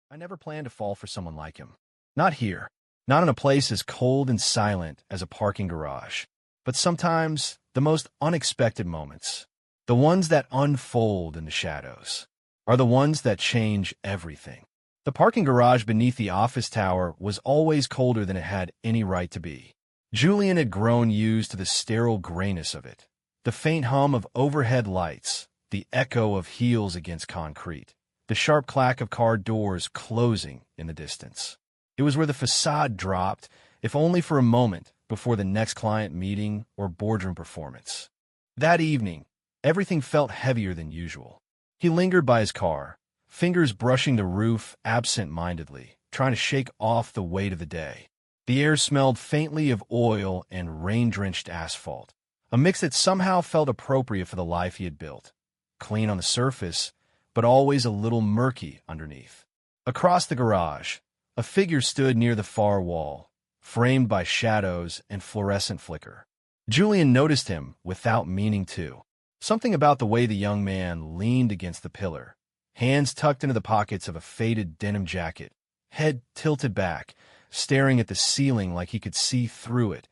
I never planned to fall for someone like him. Not here. Not in a place as cold and silent as a parking garage. But sometimes, the most unexpected moments, the ones that unfold in the shadows, are the ones that change everything. The parking garage beneath the office tower was always colder than it had any right to be. Julian had grown used to the sterile grayness of it, the faint hum of overhead lights, the echo of heels against concrete, the sharp clack of car doors closing in the distance. It was where the facade dropped, if only for a moment, before the next client meeting or boardroom performance. That evening, everything felt heavier than usual. He lingered by his car, fingers brushing the roof absent-mindedly, trying to shake off the weight of the day. The air smelled faintly of oil and rain-drenched asphalt, a mix that somehow felt appropriate for the life he had built. Clean on the surface, but always a little murky underneath. Across the garage, a figure stood near the far wall, framed by shadows and fluorescent flicker. Julian noticed him without meaning to. Something about the way the young man leaned against the pillar, hands tucked into the pockets of a faded denim jacket, head tilted back, staring at the ceiling like he could see through it,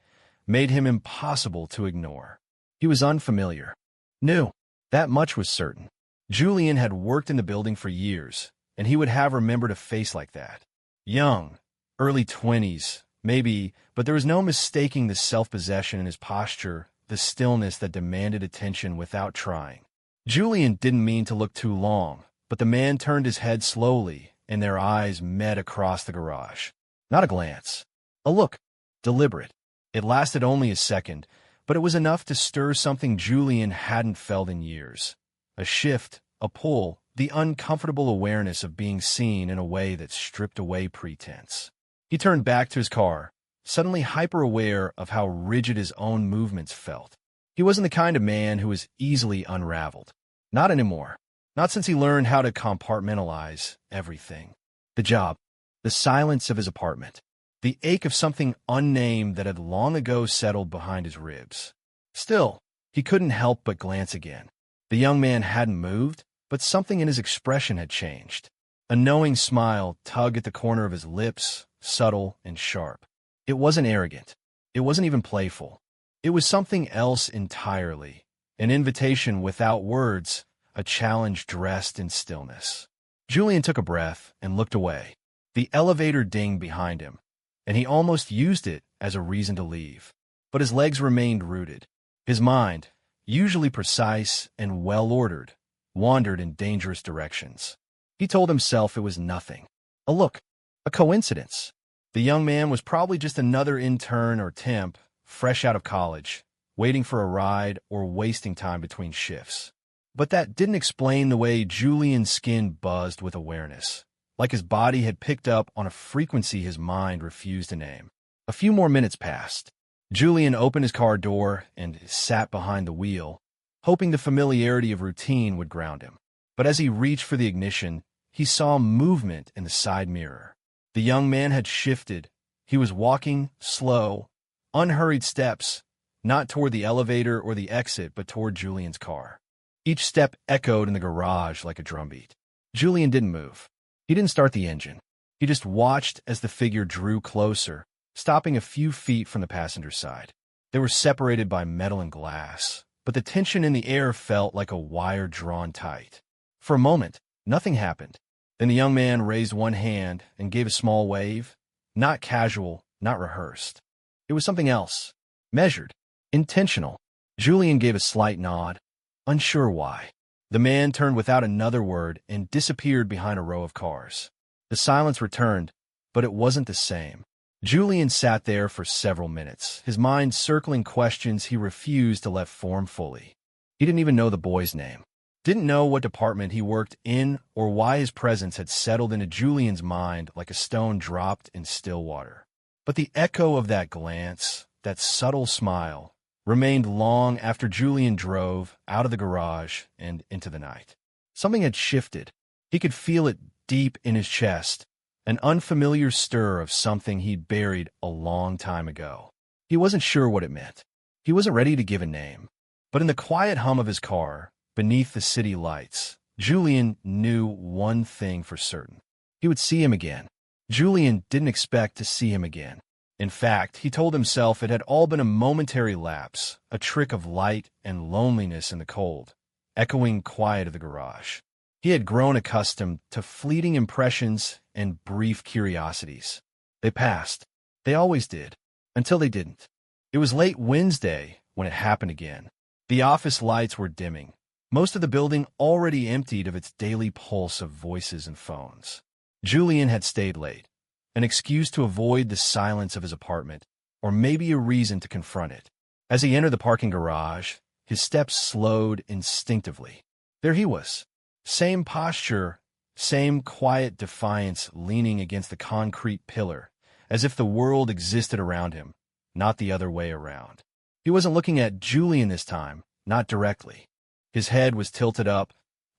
made him impossible to ignore. He was unfamiliar. New. That much was certain. Julian had worked in the building for years, and he would have remembered a face like that. Young, early 20s, maybe, but there was no mistaking the self-possession in his posture, the stillness that demanded attention without trying. Julian didn't mean to look too long, but the man turned his head slowly, and their eyes met across the garage. Not a glance. A look. Deliberate. It lasted only a second, but it was enough to stir something Julian hadn't felt in years. A shift, a pull, the uncomfortable awareness of being seen in a way that stripped away pretense. He turned back to his car, suddenly hyper-aware of how rigid his own movements felt. He wasn't the kind of man who was easily unraveled. Not anymore. Not since he learned how to compartmentalize everything. The job, the silence of his apartment, the ache of something unnamed that had long ago settled behind his ribs. Still, he couldn't help but glance again. The young man hadn't moved, but something in his expression had changed. A knowing smile tugged at the corner of his lips, subtle and sharp. It wasn't arrogant. It wasn't even playful. It was something else entirely. An invitation without words, a challenge dressed in stillness. Julian took a breath and looked away. The elevator dinged behind him, and he almost used it as a reason to leave. But his legs remained rooted. His mind, usually precise and well-ordered, wandered in dangerous directions. He told himself it was nothing. A look. A coincidence. The young man was probably just another intern or temp, fresh out of college, waiting for a ride or wasting time between shifts. But that didn't explain the way Julian's skin buzzed with awareness, like his body had picked up on a frequency his mind refused to name. A few more minutes passed. Julian opened his car door and sat behind the wheel, hoping the familiarity of routine would ground him. But as he reached for the ignition, he saw movement in the side mirror. The young man had shifted. He was walking slow, unhurried steps, not toward the elevator or the exit, but toward Julian's car. Each step echoed in the garage like a drumbeat. Julian didn't move. He didn't start the engine. He just watched as the figure drew closer, stopping a few feet from the passenger side. They were separated by metal and glass, but the tension in the air felt like a wire drawn tight. For a moment, nothing happened. Then the young man raised one hand and gave a small wave. Not casual, not rehearsed. It was something else. Measured. Intentional. Julian gave a slight nod, unsure why. The man turned without another word and disappeared behind a row of cars. The silence returned, but it wasn't the same. Julian sat there for several minutes, his mind circling questions he refused to let form fully. He didn't even know the boy's name. Didn't know what department he worked in or why his presence had settled into Julian's mind like a stone dropped in still water. But the echo of that glance, that subtle smile, remained long after Julian drove out of the garage and into the night. Something had shifted. He could feel it deep in his chest, an unfamiliar stir of something he'd buried a long time ago. He wasn't sure what it meant. He wasn't ready to give a name. But in the quiet hum of his car, beneath the city lights, Julian knew one thing for certain. He would see him again. Julian didn't expect to see him again. In fact, he told himself it had all been a momentary lapse, a trick of light and loneliness in the cold, echoing quiet of the garage. He had grown accustomed to fleeting impressions and brief curiosities. They passed. They always did. Until they didn't. It was late Wednesday when it happened again. The office lights were dimming, most of the building already emptied of its daily pulse of voices and phones. Julian had stayed late, an excuse to avoid the silence of his apartment, or maybe a reason to confront it. As he entered the parking garage, his steps slowed instinctively. There he was. Same posture, same quiet defiance leaning against the concrete pillar, as if the world existed around him, not the other way around. He wasn't looking at Julian this time, not directly. His head was tilted up,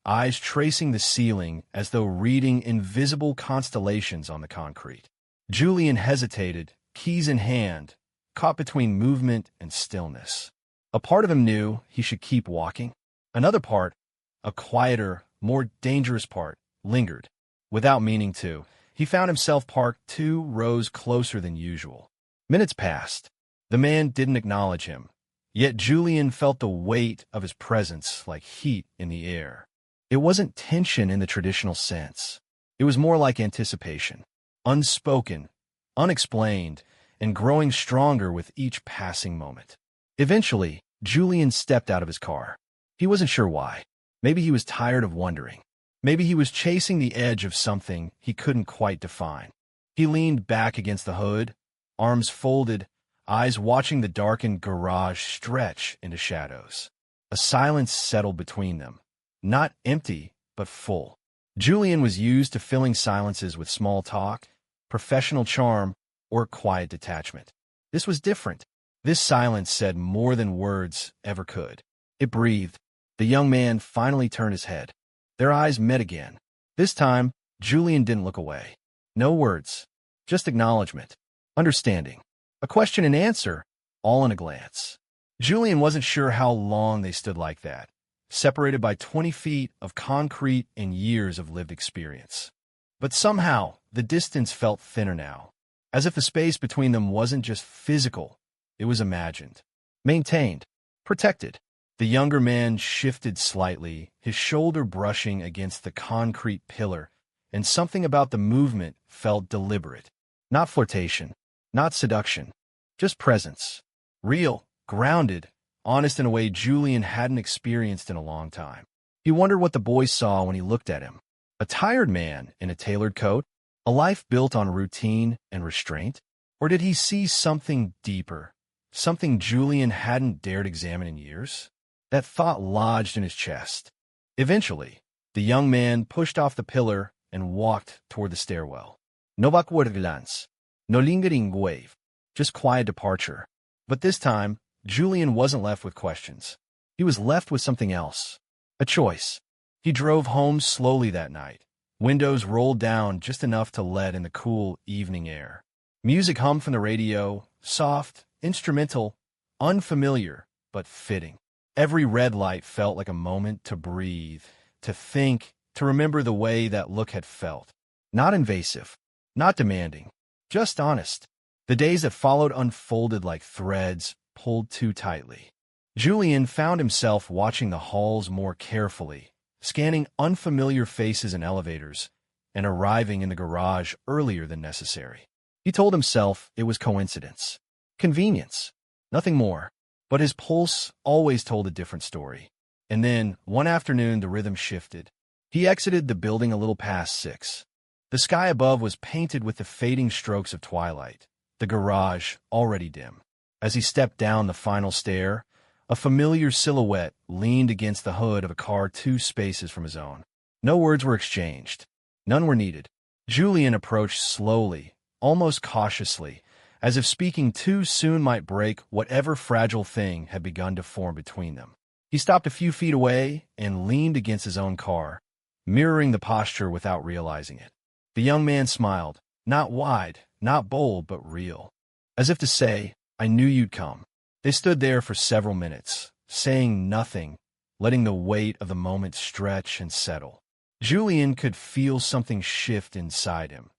eyes tracing the ceiling as though reading invisible constellations on the concrete. Julian hesitated, keys in hand, caught between movement and stillness. A part of him knew he should keep walking. Another part, a quieter, more dangerous part, lingered. Without meaning to, he found himself parked 2 rows closer than usual. Minutes passed. The man didn't acknowledge him, yet Julian felt the weight of his presence like heat in the air. It wasn't tension in the traditional sense. It was more like anticipation, unspoken, unexplained, and growing stronger with each passing moment. Eventually, Julian stepped out of his car. He wasn't sure why. Maybe he was tired of wondering. Maybe he was chasing the edge of something he couldn't quite define. He leaned back against the hood, arms folded, eyes watching the darkened garage stretch into shadows. A silence settled between them, not empty, but full. Julian was used to filling silences with small talk, professional charm, or quiet detachment. This was different. This silence said more than words ever could. It breathed. The young man finally turned his head. Their eyes met again. This time, Julian didn't look away. No words, just acknowledgement, understanding. A question and answer, all in a glance. Julian wasn't sure how long they stood like that, separated by 20 feet of concrete and years of lived experience. But somehow, the distance felt thinner now, as if the space between them wasn't just physical, it was imagined, maintained, protected. The younger man shifted slightly, his shoulder brushing against the concrete pillar, and something about the movement felt deliberate. Not flirtation, not seduction, just presence. Real, grounded, honest in a way Julian hadn't experienced in a long time. He wondered what the boy saw when he looked at him. A tired man in a tailored coat? A life built on routine and restraint? Or did he see something deeper, something Julian hadn't dared examine in years? That thought lodged in his chest. Eventually, the young man pushed off the pillar and walked toward the stairwell. No backward-glance, no lingering wave, just quiet departure. But this time, Julian wasn't left with questions. He was left with something else. A choice. He drove home slowly that night. Windows rolled down just enough to let in the cool evening air. Music hummed from the radio, soft, instrumental, unfamiliar, but fitting. Every red light felt like a moment to breathe, to think, to remember the way that look had felt. Not invasive, not demanding, just honest. The days that followed unfolded like threads pulled too tightly. Julian found himself watching the halls more carefully, scanning unfamiliar faces in elevators, and arriving in the garage earlier than necessary. He told himself it was coincidence, convenience, nothing more. But his pulse always told a different story. And then, one afternoon, the rhythm shifted. He exited the building a little past 6. The sky above was painted with the fading strokes of twilight, the garage already dim. As he stepped down the final stair, a familiar silhouette leaned against the hood of a car 2 spaces from his own. No words were exchanged. None were needed. Julian approached slowly, almost cautiously, as if speaking too soon might break whatever fragile thing had begun to form between them. He stopped a few feet away and leaned against his own car, mirroring the posture without realizing it. The young man smiled, not wide, not bold, but real, as if to say, "I knew you'd come." They stood there for several minutes, saying nothing, letting the weight of the moment stretch and settle. Julian could feel something shift inside him.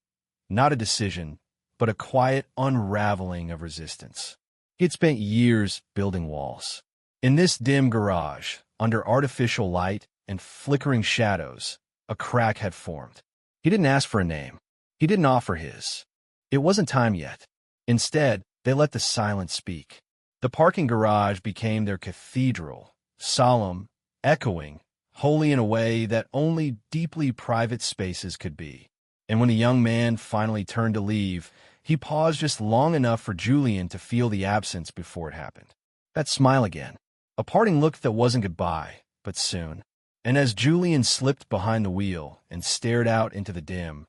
Not a decision, but a quiet unraveling of resistance. He had spent years building walls. In this dim garage, under artificial light and flickering shadows, a crack had formed. He didn't ask for a name. He didn't offer his. It wasn't time yet. Instead, they let the silence speak. The parking garage became their cathedral, solemn, echoing, holy in a way that only deeply private spaces could be. And when the young man finally turned to leave, he paused just long enough for Julian to feel the absence before it happened. That smile again. A parting look that wasn't goodbye, but soon. And as Julian slipped behind the wheel and stared out into the dim,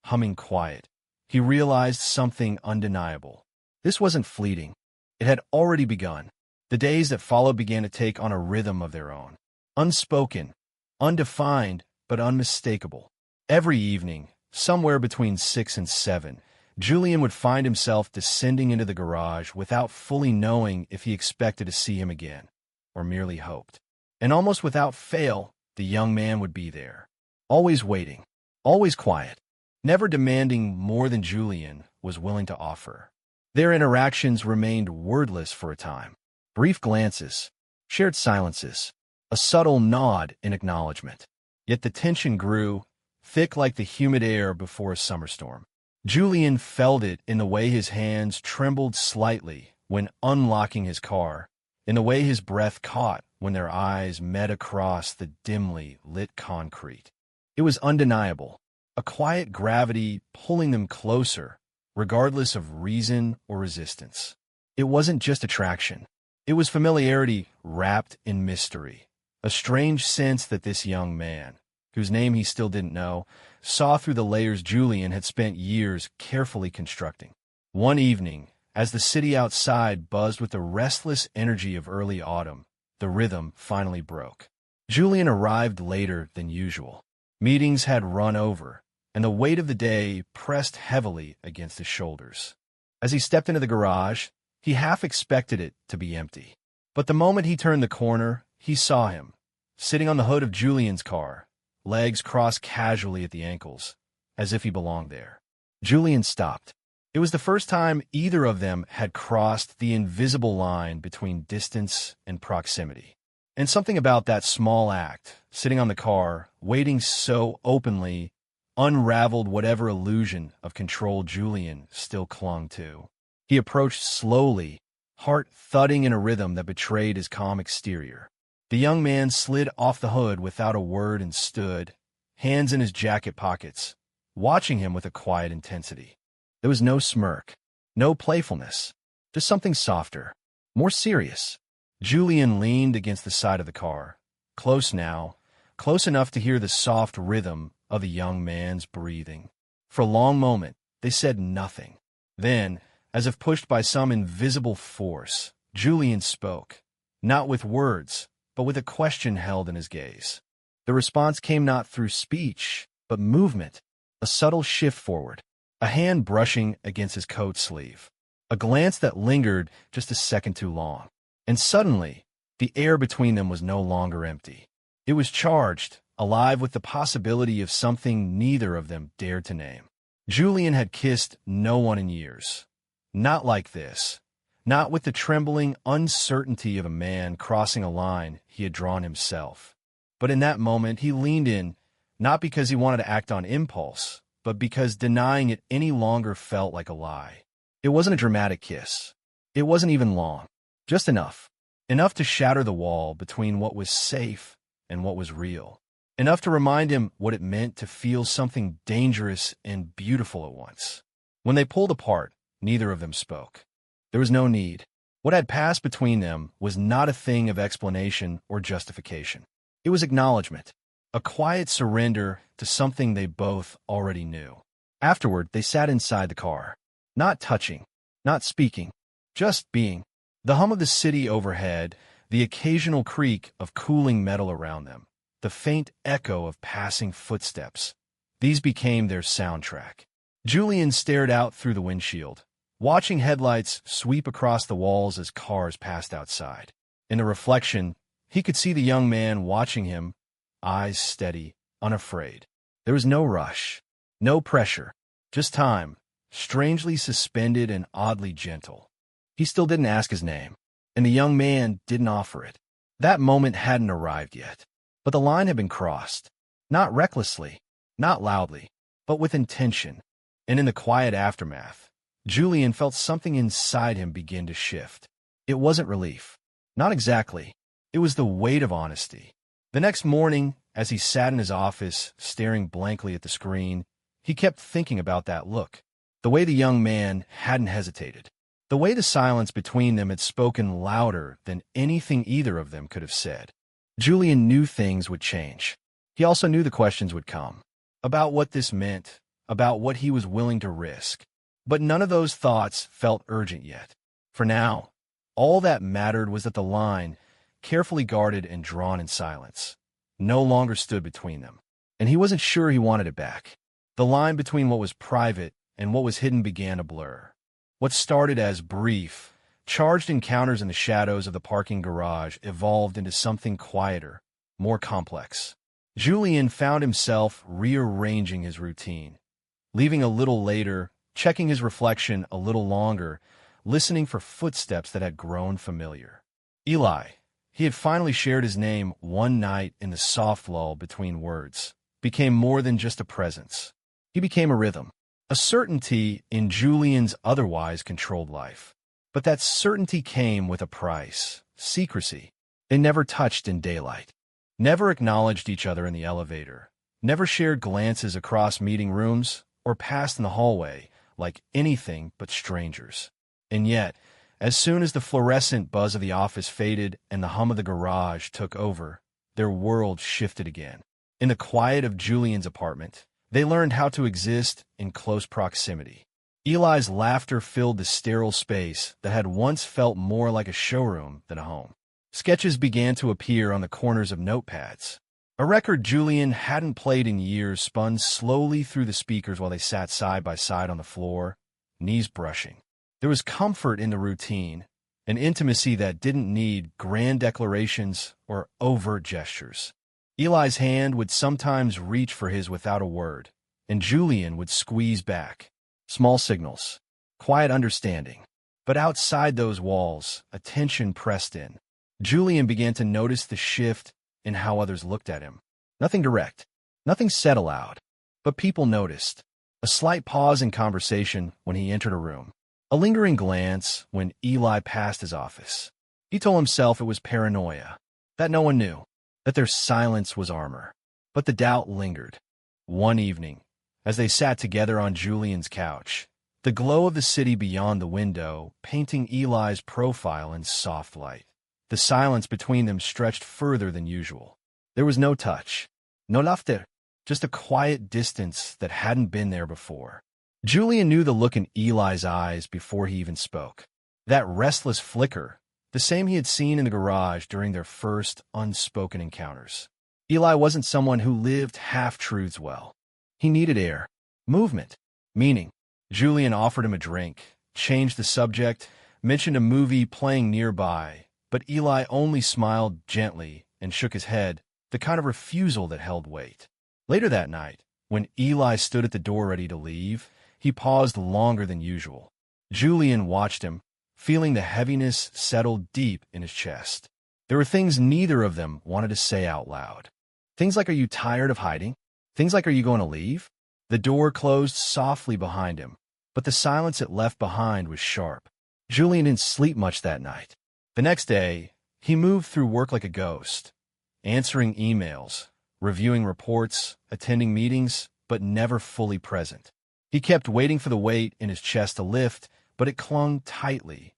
humming quiet, he realized something undeniable. This wasn't fleeting. It had already begun. The days that followed began to take on a rhythm of their own. Unspoken, undefined, but unmistakable. Every evening, somewhere between 6 and 7, Julian would find himself descending into the garage without fully knowing if he expected to see him again, or merely hoped. And almost without fail, the young man would be there. Always waiting, always quiet, never demanding more than Julian was willing to offer. Their interactions remained wordless for a time. Brief glances, shared silences, a subtle nod in acknowledgement. Yet the tension grew, thick like the humid air before a summer storm. Julian felt it in the way his hands trembled slightly when unlocking his car, in the way his breath caught when their eyes met across the dimly lit concrete. It was undeniable, a quiet gravity pulling them closer, regardless of reason or resistance. It wasn't just attraction. It was familiarity wrapped in mystery, a strange sense that this young man, whose name he still didn't know, saw through the layers Julian had spent years carefully constructing. One evening, as the city outside buzzed with the restless energy of early autumn, the rhythm finally broke. Julian arrived later than usual. Meetings had run over, and the weight of the day pressed heavily against his shoulders. As he stepped into the garage, he half expected it to be empty. But the moment he turned the corner, he saw him, sitting on the hood of Julian's car, legs crossed casually at the ankles, as if he belonged there. Julian stopped. It was the first time either of them had crossed the invisible line between distance and proximity. And something about that small act, sitting on the car, waiting so openly, unraveled whatever illusion of control Julian still clung to. He approached slowly, heart thudding in a rhythm that betrayed his calm exterior. The young man slid off the hood without a word and stood, hands in his jacket pockets, watching him with a quiet intensity. There was no smirk, no playfulness, just something softer, more serious. Julian leaned against the side of the car, close now, close enough to hear the soft rhythm of the young man's breathing. For a long moment, they said nothing. Then, as if pushed by some invisible force, Julian spoke, not with words, but with a question held in his gaze. The response came not through speech, but movement, a subtle shift forward, a hand brushing against his coat sleeve, a glance that lingered just a second too long. And suddenly, the air between them was no longer empty. It was charged, alive with the possibility of something neither of them dared to name. Julian had kissed no one in years. Not like this. Not with the trembling uncertainty of a man crossing a line he had drawn himself. But in that moment, he leaned in, not because he wanted to act on impulse, but because denying it any longer felt like a lie. It wasn't a dramatic kiss. It wasn't even long. Just enough. Enough to shatter the wall between what was safe and what was real. Enough to remind him what it meant to feel something dangerous and beautiful at once. When they pulled apart, neither of them spoke. There was no need. What had passed between them was not a thing of explanation or justification. It was acknowledgement, a quiet surrender to something they both already knew. Afterward, they sat inside the car, not touching, not speaking, just being. The hum of the city overhead, the occasional creak of cooling metal around them, the faint echo of passing footsteps. These became their soundtrack. Julian stared out through the windshield, watching headlights sweep across the walls as cars passed outside. In the reflection, he could see the young man watching him, eyes steady, unafraid. There was no rush, no pressure, just time, strangely suspended and oddly gentle. He still didn't ask his name, and the young man didn't offer it. That moment hadn't arrived yet, but the line had been crossed. Not recklessly, not loudly, but with intention. And in the quiet aftermath, Julian felt something inside him begin to shift. It wasn't relief. Not exactly. It was the weight of honesty. The next morning, as he sat in his office, staring blankly at the screen, he kept thinking about that look. The way the young man hadn't hesitated. The way the silence between them had spoken louder than anything either of them could have said. Julian knew things would change. He also knew the questions would come. About what this meant, about what he was willing to risk. But none of those thoughts felt urgent yet. For now, all that mattered was that the line, carefully guarded and drawn in silence, no longer stood between them. And he wasn't sure he wanted it back. The line between what was private and what was hidden began to blur. What started as brief, charged encounters in the shadows of the parking garage evolved into something quieter, more complex. Julian found himself rearranging his routine, leaving a little later, checking his reflection a little longer, listening for footsteps that had grown familiar. Eli. He had finally shared his name one night in the soft lull between words, became more than just a presence. He became a rhythm, a certainty in Julian's otherwise controlled life. But that certainty came with a price, secrecy. They never touched in daylight, never acknowledged each other in the elevator, never shared glances across meeting rooms or passed in the hallway like anything but strangers. And yet, as soon as the fluorescent buzz of the office faded and the hum of the garage took over, their world shifted again. In the quiet of Julian's apartment, they learned how to exist in close proximity. Eli's laughter filled the sterile space that had once felt more like a showroom than a home. Sketches began to appear on the corners of notepads. A record Julian hadn't played in years spun slowly through the speakers while they sat side by side on the floor, knees brushing. There was comfort in the routine, an intimacy that didn't need grand declarations or overt gestures. Eli's hand would sometimes reach for his without a word, and Julian would squeeze back. Small signals, quiet understanding. But outside those walls, a tension pressed in. Julian began to notice the shift in how others looked at him. Nothing direct, nothing said aloud, but people noticed. A slight pause in conversation when he entered a room. A lingering glance when Eli passed his office. He told himself it was paranoia, that no one knew, that their silence was armor. But the doubt lingered. One evening, as they sat together on Julian's couch, the glow of the city beyond the window painting Eli's profile in soft light. The silence between them stretched further than usual. There was no touch, no laughter, just a quiet distance that hadn't been there before. Julian knew the look in Eli's eyes before he even spoke. That restless flicker, the same he had seen in the garage during their first unspoken encounters. Eli wasn't someone who lived half-truths well. He needed air, movement, meaning. Julian offered him a drink, changed the subject, mentioned a movie playing nearby, but Eli only smiled gently and shook his head, the kind of refusal that held weight. Later that night, when Eli stood at the door ready to leave, he paused longer than usual. Julian watched him, feeling the heaviness settle deep in his chest. There were things neither of them wanted to say out loud. Things like, "Are you tired of hiding?" Things like, "Are you going to leave?" The door closed softly behind him, but the silence it left behind was sharp. Julian didn't sleep much that night. The next day, he moved through work like a ghost, answering emails, reviewing reports, attending meetings, but never fully present. He kept waiting for the weight in his chest to lift, but it clung tightly,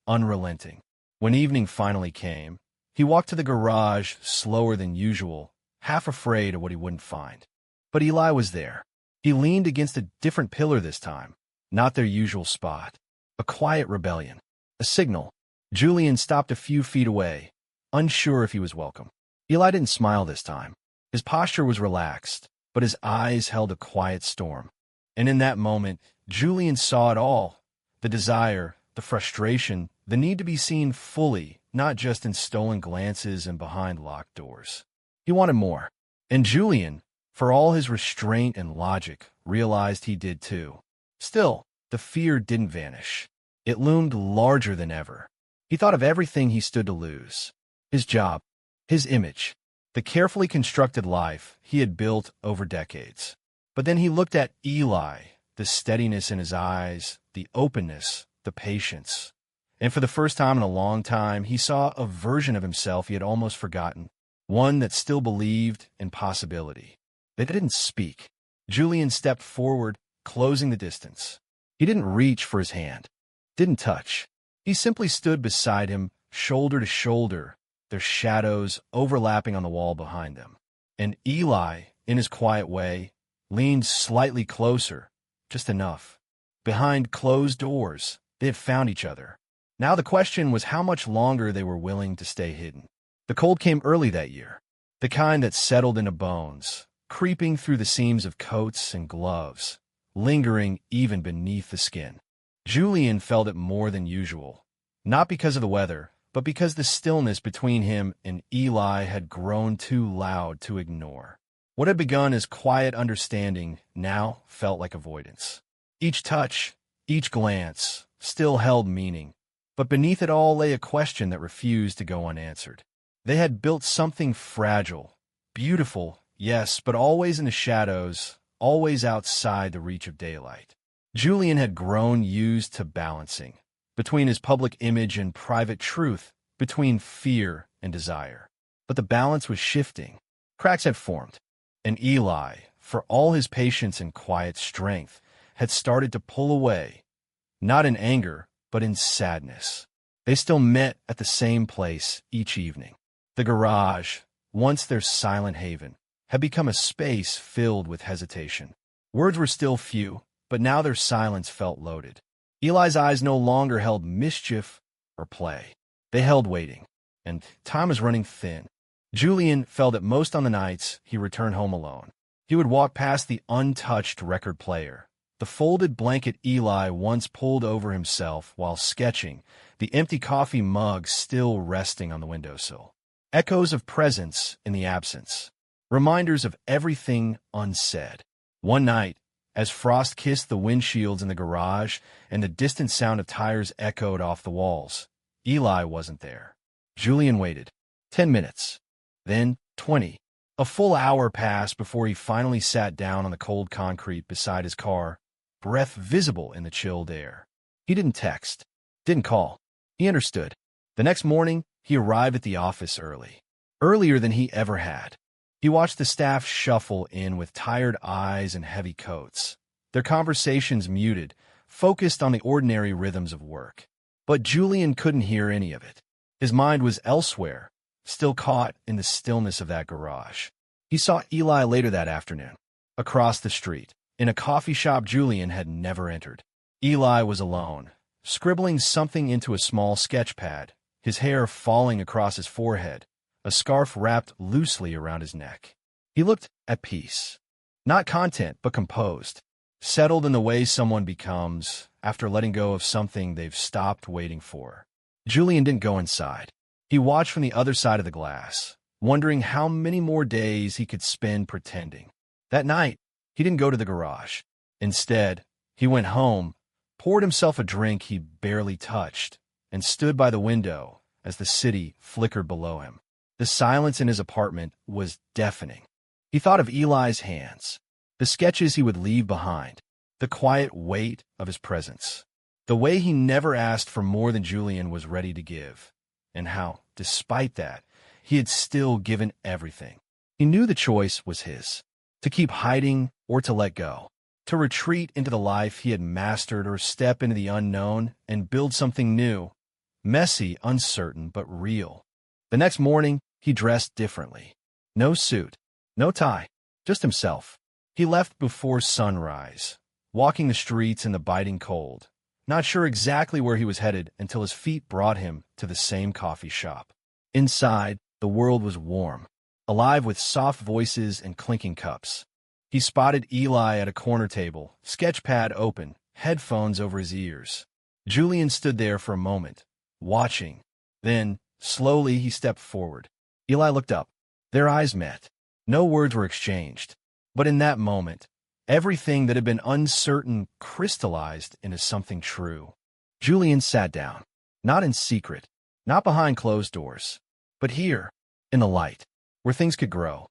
unrelenting. When evening finally came, he walked to the garage slower than usual, half afraid of what he wouldn't find. But Eli was there. He leaned against a different pillar this time, not their usual spot. A quiet rebellion. A signal. Julian stopped a few feet away, unsure if he was welcome. Eli didn't smile this time. His posture was relaxed, but his eyes held a quiet storm. And in that moment, Julian saw it all. The desire, the frustration, the need to be seen fully, not just in stolen glances and behind locked doors. He wanted more. And Julian, For all his restraint and logic, realized he did too. Still, the fear didn't vanish. It loomed larger than ever. He thought of everything he stood to lose. His job, his image, the carefully constructed life he had built over decades. But then he looked at Eli, the steadiness in his eyes, the openness, the patience. And for the first time in a long time, he saw a version of himself he had almost forgotten, one that still believed in possibility. They didn't speak. Julian stepped forward, closing the distance. He didn't reach for his hand, didn't touch. He simply stood beside him, shoulder to shoulder, their shadows overlapping on the wall behind them. And Eli, in his quiet way, leaned slightly closer, just enough. Behind closed doors, they had found each other. Now the question was how much longer they were willing to stay hidden. The cold came early that year, the kind that settled into bones, creeping through the seams of coats and gloves, lingering even beneath the skin. Julian felt it more than usual, not because of the weather, but because the stillness between him and Eli had grown too loud to ignore. What had begun as quiet understanding now felt like avoidance. Each touch, each glance, still held meaning, but beneath it all lay a question that refused to go unanswered. They had built something fragile, beautiful, yes, but always in the shadows, always outside the reach of daylight. Julian had grown used to balancing, between his public image and private truth, between fear and desire. But the balance was shifting. Cracks had formed, and Eli, for all his patience and quiet strength, had started to pull away, not in anger, but in sadness. They still met at the same place each evening. The garage, once their silent haven, had become a space filled with hesitation. Words were still few, but now their silence felt loaded. Eli's eyes no longer held mischief or play. They held waiting, and time was running thin. Julian felt it most on the nights he returned home alone. He would walk past the untouched record player, the folded blanket Eli once pulled over himself while sketching, the empty coffee mug still resting on the windowsill. Echoes of presence in the absence. Reminders of everything unsaid. One night, as frost kissed the windshields in the garage and the distant sound of tires echoed off the walls, Eli wasn't there. Julian waited. 10 minutes. Then 20. A full hour passed before he finally sat down on the cold concrete beside his car, breath visible in the chilled air. He didn't text, didn't call. He understood. The next morning, he arrived at the office early. Earlier than he ever had. He watched the staff shuffle in with tired eyes and heavy coats, their conversations muted, focused on the ordinary rhythms of work. But Julian couldn't hear any of it. His mind was elsewhere, still caught in the stillness of that garage. He saw Eli later that afternoon, across the street, in a coffee shop Julian had never entered. Eli was alone, scribbling something into a small sketch pad, his hair falling across his forehead, a scarf wrapped loosely around his neck. He looked at peace. Not content, but composed, settled in the way someone becomes after letting go of something they've stopped waiting for. Julian didn't go inside. He watched from the other side of the glass, wondering how many more days he could spend pretending. That night, he didn't go to the garage. Instead, he went home, poured himself a drink he barely touched, and stood by the window as the city flickered below him. The silence in his apartment was deafening. He thought of Eli's hands, the sketches he would leave behind, the quiet weight of his presence, the way he never asked for more than Julian was ready to give, and how, despite that, he had still given everything. He knew the choice was his, to keep hiding or to let go, to retreat into the life he had mastered or step into the unknown and build something new, messy, uncertain, but real. The next morning, he dressed differently. No suit, no tie, just himself. He left before sunrise, walking the streets in the biting cold, not sure exactly where he was headed until his feet brought him to the same coffee shop. Inside, the world was warm, alive with soft voices and clinking cups. He spotted Eli at a corner table, sketch pad open, headphones over his ears. Julian stood there for a moment, watching. Then, slowly, he stepped forward. Eli looked up. Their eyes met. No words were exchanged. But in that moment, everything that had been uncertain crystallized into something true. Julian sat down, not in secret, not behind closed doors, but here, in the light, where things could grow.